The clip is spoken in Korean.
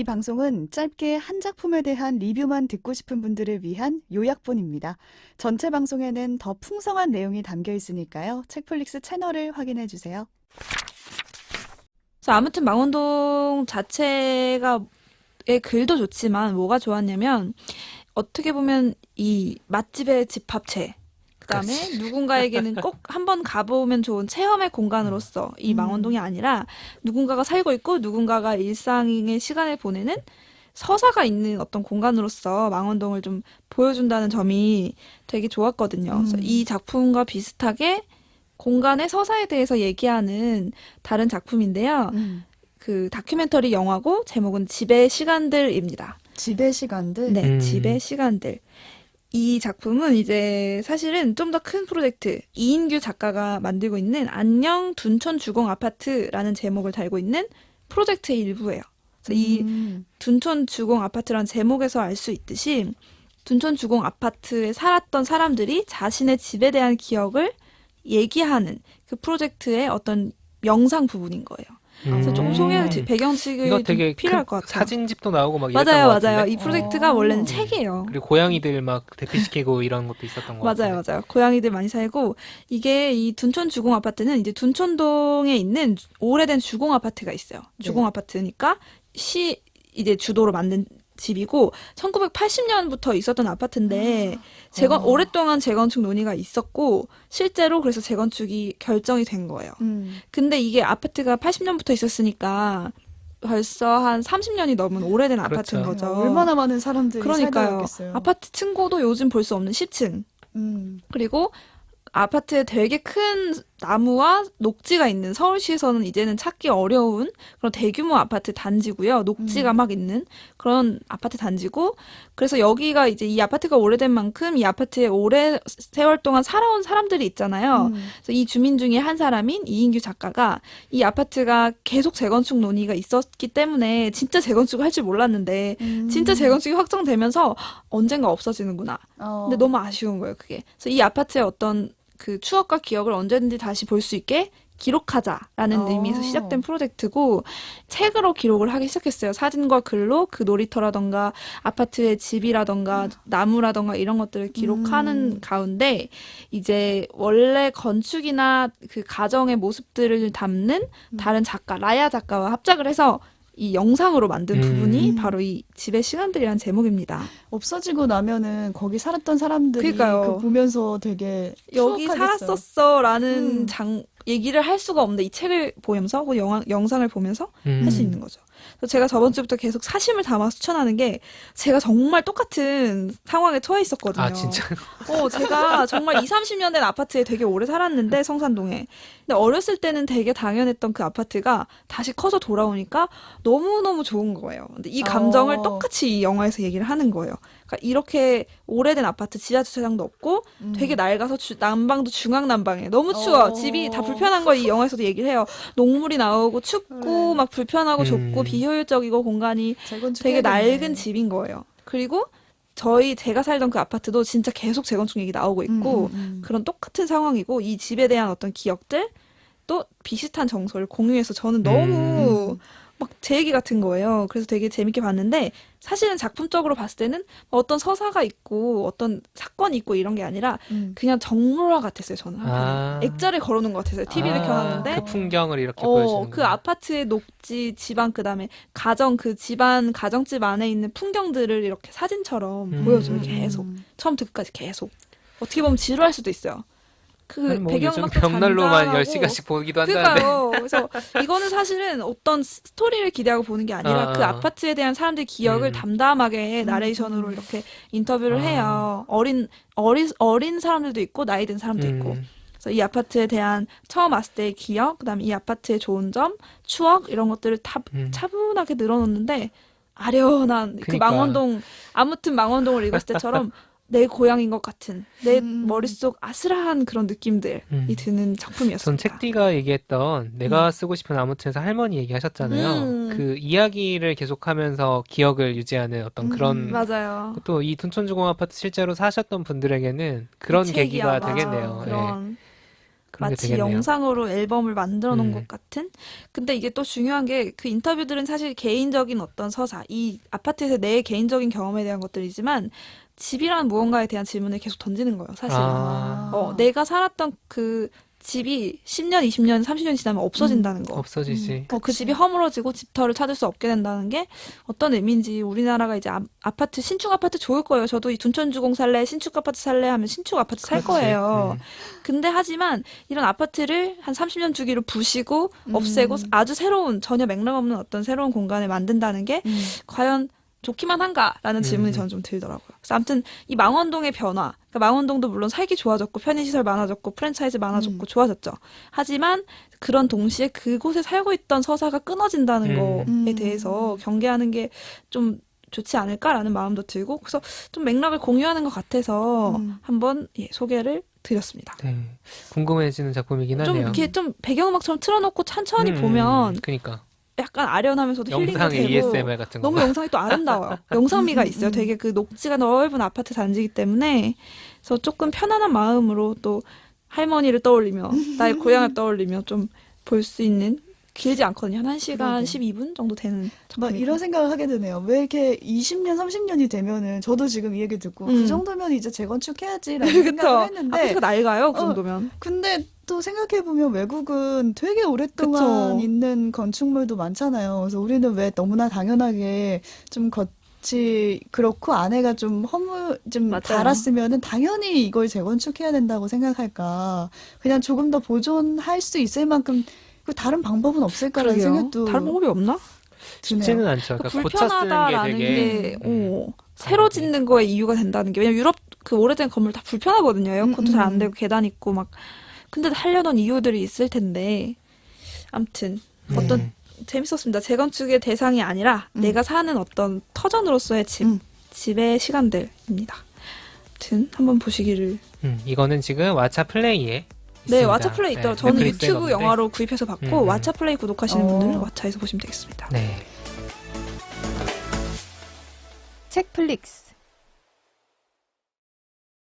이 방송은 짧게 한 작품에 대한 리뷰만 듣고 싶은 분들을 위한 요약본입니다. 전체 방송에는 더 풍성한 내용이 담겨 있으니까요. 책플릭스 채널을 확인해 주세요. 그래서 아무튼 망원동 자체가 의 글도 좋지만 뭐가 좋았냐면 어떻게 보면 이 맛집의 집합체 그다음에 그렇지. 누군가에게는 꼭 한번 가보면 좋은 체험의 공간으로서 이 망원동이 아니라 누군가가 살고 있고 누군가가 일상의 시간을 보내는 서사가 있는 어떤 공간으로서 망원동을 좀 보여준다는 점이 되게 좋았거든요. 그래서 이 작품과 비슷하게 공간의 서사에 대해서 얘기하는 다른 작품인데요. 그 다큐멘터리 영화고 제목은 집의 시간들입니다. 집의 시간들? 네, 집의 시간들. 이 작품은 이제 사실은 좀 더 큰 프로젝트, 이인규 작가가 만들고 있는 안녕 둔촌 주공 아파트라는 제목을 달고 있는 프로젝트의 일부예요. 그래서 이 둔촌 주공 아파트라는 제목에서 알 수 있듯이 둔촌 주공 아파트에 살았던 사람들이 자신의 집에 대한 기억을 얘기하는 그 프로젝트의 어떤 영상 부분인 거예요. 그래서 조금 소개를 배경식을 이거 좀 되게 필요할 것 같아요. 사진집도 나오고 막 이랬던 맞아요, 것 같은데. 맞아요. 이 프로젝트가 원래는 책이에요. 그리고 고양이들 막 대피시키고 이런 것도 있었던 것 같아요. 맞아요, 맞아요. 고양이들 많이 살고 이게 이 둔촌 주공 아파트는 이제 둔촌동에 있는 오래된 주공 아파트가 있어요. 주공 아파트니까 시 이제 주도로 만든 집이고 1980년부터 있었던 아파트인데 오랫동안 재건축 논의가 있었고 실제로 그래서 재건축이 결정이 된 거예요. 근데 이게 아파트가 80년부터 있었으니까 벌써 한 30년이 넘은 오래된 아파트인 거죠. 얼마나 많은 사람들이 살다 그러니까요. 있겠어요. 아파트 층고도 요즘 볼 수 없는 10층. 그리고 아파트에 되게 큰 나무와 녹지가 있는 서울시에서는 이제는 찾기 어려운 그런 대규모 아파트 단지고요. 녹지가 막 있는 그런 아파트 단지고 그래서 여기가 이제 이 아파트가 오래된 만큼 이 아파트에 오래 세월 동안 살아온 사람들이 있잖아요. 그래서 이 주민 중에 한 사람인 이인규 작가가 이 아파트가 계속 재건축 논의가 있었기 때문에 진짜 재건축을 할 줄 몰랐는데 진짜 재건축이 확정되면서 언젠가 없어지는구나. 근데 너무 아쉬운 거예요, 그게. 그래서 이 아파트의 어떤 그 추억과 기억을 언제든지 다시 볼 수 있게 기록하자라는 의미에서 시작된 프로젝트고 책으로 기록을 하기 시작했어요. 사진과 글로 그 놀이터라던가 아파트의 집이라던가 나무라던가 이런 것들을 기록하는 가운데 이제 원래 건축이나 그 가정의 모습들을 담는 다른 작가, 라야 작가와 합작을 해서 이 영상으로 만든 부분이 바로 이 집의 시간들이라는 제목입니다. 없어지고 나면은 거기 살았던 사람들이 그러니까요. 그거 보면서 되게 여기 추억하겠어요. 살았었어라는 얘기를 할 수가 없는데 이 책을 보면서 혹은 영상을 보면서 할 수 있는 거죠. 그래서 제가 저번 주부터 계속 사심을 담아 추천하는 게 제가 정말 똑같은 상황에 처해 있었거든요. 아, 진짜? 제가 정말 20, 30년 된 아파트에 되게 오래 살았는데 성산동에. 근데 어렸을 때는 되게 당연했던 그 아파트가 다시 커서 돌아오니까 너무너무 좋은 거예요. 근데 이 감정을 똑같이 이 영화에서 얘기를 하는 거예요. 그러니까 이렇게 오래된 아파트 지하 주차장도 없고 되게 낡아서 난방도 중앙 난방이에요. 너무 추워. 집이 다 불편한 거 이 영화에서도 얘기를 해요. 녹물이 나오고 춥고 막 불편하고 좁고 비효율적이고 공간이 되게 낡은 집인 거예요. 그리고 제가 살던 그 아파트도 진짜 계속 재건축 얘기 나오고 있고 그런 똑같은 상황이고 이 집에 대한 어떤 기억들 또 비슷한 정서를 공유해서 저는 너무 막 제 얘기 같은 거예요. 그래서 되게 재밌게 봤는데 사실은 작품적으로 봤을 때는 어떤 서사가 있고 어떤 사건이 있고 이런 게 아니라 그냥 정물화 같았어요. 저는 한편에. 액자를 걸어놓은 것 같았어요. TV를 켜놨는데 그 풍경을 이렇게 보여주는 그 아파트의 녹지, 집안 그다음에 그 집안 가정집 안에 있는 풍경들을 이렇게 사진처럼 보여줘요. 계속 처음부터 끝까지 계속. 어떻게 보면 지루할 수도 있어요. 그 뭐 요즘 배경음악도 벽난로만 잔잔하고 10시간씩 보기도 한다는데. 그러니까요. 그래서 이거는 사실은 어떤 스토리를 기대하고 보는 게 아니라 그 아파트에 대한 사람들의 기억을 담담하게 나레이션으로 이렇게 인터뷰를 해요. 어린 사람들도 있고 나이 든 사람도 있고. 그래서 이 아파트에 대한 처음 왔을 때의 기억, 그다음에 이 아파트의 좋은 점, 추억 이런 것들을 다 차분하게 늘어놓는데 아련한 그 그러니까. 아무튼 망원동을 읽었을 때처럼 내 고향인 것 같은 내 머릿속 아슬한 그런 느낌들이 드는 작품이었습니다. 전 책디가 얘기했던 내가 쓰고 싶은 아무튼에서 할머니 얘기하셨잖아요. 그 이야기를 계속하면서 기억을 유지하는 어떤 그런 맞아요. 또 이 둔촌주공 아파트 실제로 사셨던 분들에게는 그런 이 계기가 책이야, 되겠네요. 그런 그런 게 마치 되겠네요. 영상으로 앨범을 만들어 놓은 음. 것 같은? 근데 이게 또 중요한 게 그 인터뷰들은 사실 개인적인 어떤 서사, 이 아파트에서 내 개인적인 경험에 대한 것들이지만 집이란 무언가에 대한 질문을 계속 던지는 거예요, 사실은. 내가 살았던 그 집이 10년, 20년, 30년 지나면 없어진다는 거. 없어지지. 그 집이 허물어지고 집터를 찾을 수 없게 된다는 게 어떤 의미인지 우리나라가 이제 아파트, 신축 아파트 좋을 거예요. 저도 이 둔촌주공 살래, 신축 아파트 살래 하면 신축 아파트 살 그렇지. 거예요. 근데 하지만 이런 아파트를 한 30년 주기로 부시고 없애고 아주 새로운 전혀 맥락 없는 어떤 새로운 공간을 만든다는 게 과연 좋기만 한가라는 질문이 저는 좀 들더라고요. 그래서 아무튼 이 망원동의 변화, 그러니까 망원동도 물론 살기 좋아졌고 편의시설 많아졌고 프랜차이즈 많아졌고 좋아졌죠. 하지만 그런 동시에 그곳에 살고 있던 서사가 끊어진다는 거에 대해서 경계하는 게 좀 좋지 않을까라는 마음도 들고 그래서 좀 맥락을 공유하는 것 같아서 한번 소개를 드렸습니다. 네. 궁금해지는 작품이긴 좀 하네요. 이렇게 좀 배경음악처럼 틀어놓고 천천히 보면 그러니까 약간 아련하면서도 힐링도 영상의 되고 ASMR 같은 거. 너무 영상이 또 아름다워요. 영상미가 있어요. 되게 그 녹지가 넓은 아파트 단지이기 때문에 그래서 조금 편안한 마음으로 또 할머니를 떠올리며 나의 고향을 떠올리며 좀 볼 수 있는 길지 않거든요. 한 1시간 그러게. 12분 정도 되는 막 작품이고. 이런 생각을 하게 되네요. 왜 이렇게 20년, 30년이 되면은 저도 지금 이 얘기 듣고 그 정도면 이제 재건축해야지라는 그쵸. 생각을 했는데 아파트가 낡아요. 그 정도면. 근데 또 생각해보면 외국은 되게 오랫동안 그쵸. 있는 건축물도 많잖아요. 그래서 우리는 왜 너무나 당연하게 좀 겉이 그렇고 안에가 좀 좀 맞아요. 닳았으면은 당연히 이걸 재건축해야 된다고 생각할까. 그냥 조금 더 보존할 수 있을 만큼 그 다른 방법은 없을까라는 그러게요. 생각도 다른 방법이 없나? 쉽지는 않죠. 그러니까 그러니까 고쳐 쓰는 게 불편하다라는 되게 게 새로 짓는 거에 이유가 된다는 게 왜냐면 유럽 그 오래된 건물 다 불편하거든요. 에어컨도 잘 안 되고 계단 있고 막 근데 하려던 이유들이 있을 텐데 아무튼 어떤 재밌었습니다. 재건축의 대상이 아니라 내가 사는 어떤 터전으로서의 집의 시간들입니다. 아무튼 한번 보시기를. 이거는 지금 왓챠 플레이에 네, 있습니다. 왓챠 플레이 있더라고요. 네, 저는 넷플릭스에 유튜브 없는데. 영화로 구입해서 봤고 왓챠 플레이 구독하시는 분들은 왓챠에서 보시면 되겠습니다. 네. 책플릭스